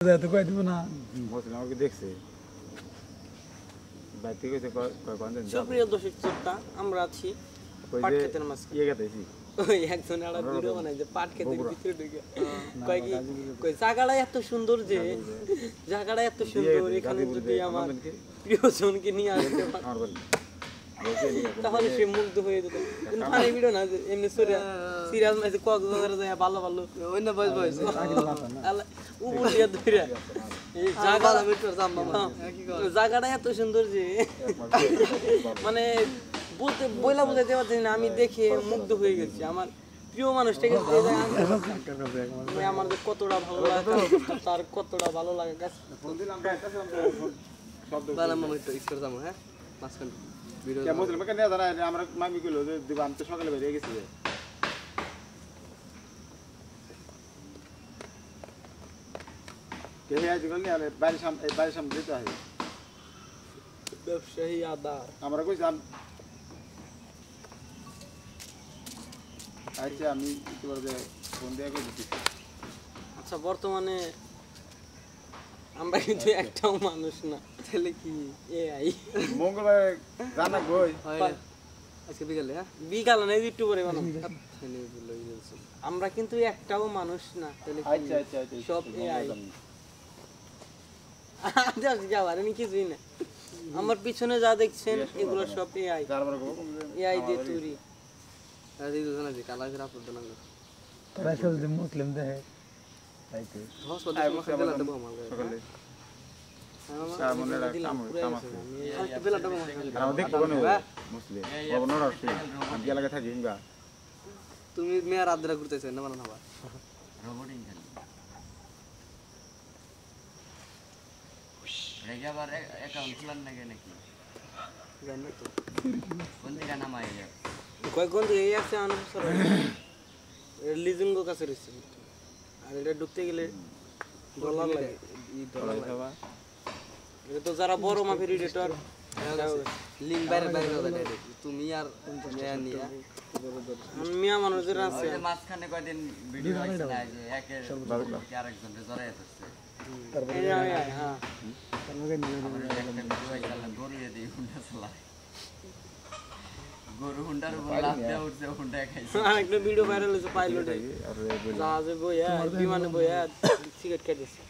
তো কই দিব না বলছিলাম আমাকে দেখছে বাইতে কইছে কয় কোনদিন সুপ্রিয় দর্শক শ্রোতা আমরা আছি পাট ক্ষেতের মাঝখানে ইয়ে গেতেছি ওই একজন আলাদা ভিডিও বানায় যে পাট ক্ষেতের ভিতরে ঢুকে কয় কি কই জায়গাটা এত সুন্দর যে জায়গাটা এত সুন্দর এখানে যদি আমার প্রিয়জনকে নিয়ে আসতে আমার বলি তাহলে সে মুগ্ধ হয়ে যেত কিন্তু ফানি ভিডিও না এমনি সিরিয়াস মাঝে কক্সবাজারে যায় ভালো ভালো ওই না বয়স বয়স উবুলিয়া ধইরা এই জায়গাটা ভিতর জাম্মা জায়গাটা এত সুন্দর যে মানে বলতে বইলা বুঝাইতে পারছি না আমি দেখে মুগ্ধ হয়ে গেছি আমার প্রিয় মানুষটাকে আমার যে কতটা ভালো লাগে তার কতটা ভালো লাগে গাছ বানাম আমি তো ইস্কর যাবো হ্যাঁ মাঝখান ভিডিও কেমন ছিল কেন জানা আমরা মামি কইলো যে দিব আমি তো সকালে বেরিয়ে গেছি কে হে আজ গনি আরে বাড়ির সামনে যেতে হয় ব্যবসায়ী আদা আমরা কইছিলাম আচ্ছা আমি তোমার যে ফোন দিয়ে কই দিছি আচ্ছা বর্তমানে আমরা কিন্তু একটাও মানুষ না তাহলে কি এআই মঙ্গলবার জানা কই আজকে বিকালে হ্যাঁ বিকালে না একটু পরে বানাবো আমরা কিন্তু একটাও মানুষ না তাহলে আচ্ছা আচ্ছা আচ্ছা সব এআই আচ্ছা যাওয়ার আমি কিছুই না আমার পিছনে যা দেখছেন এগুলো সব এআই এআই দিয়ে তৈরি আর এই দুজন আছে কালা করে আপলোড দিলাম তোরা সব যে মুসলিম দেহে তাইতে হাসপাতালে মাখা দিলা দেবো আমার সকালে হালকা বেলা দেবো মুসলিম গভর্নর আসছে আমি এলাকা থাকি গা তুমি মেয়ার আদ্রা ঘুরতেছেন না বানানো আবার রোবটিং খালি রেগাবার অ্যাকাউন্ট খোলার নাকি নাকি জানো তো কোন দিকে নামাই যায় কয় কোন এই আছে আনসার লিজিংগো কাছে রয়েছে আর এটা ঢুকতে গেলে ডলার লাগে ডলার লাগে এটা তো যারা বড় মাপের এডিটর লিংক বাইরে বাইরে দাও তুমি আর নিয়া মিয়া মানুষের আছে মাঝখানে কয়দিন ভিডিও আছে না যে একের আরেকজনের জড়াই আছে তারপরে হ্যাঁ তারপরে নিয়ে গরু দিয়ে হুন্ডা চালায় গরু হুন্ডার উপর লাফ দিয়ে উঠছে হুন্ডা খাইছে একটা ভিডিও ভাইরাল হয়েছে পাইলটে জাহাজে বইয়া বিমানে বইয়া সিগারেট খাইতেছে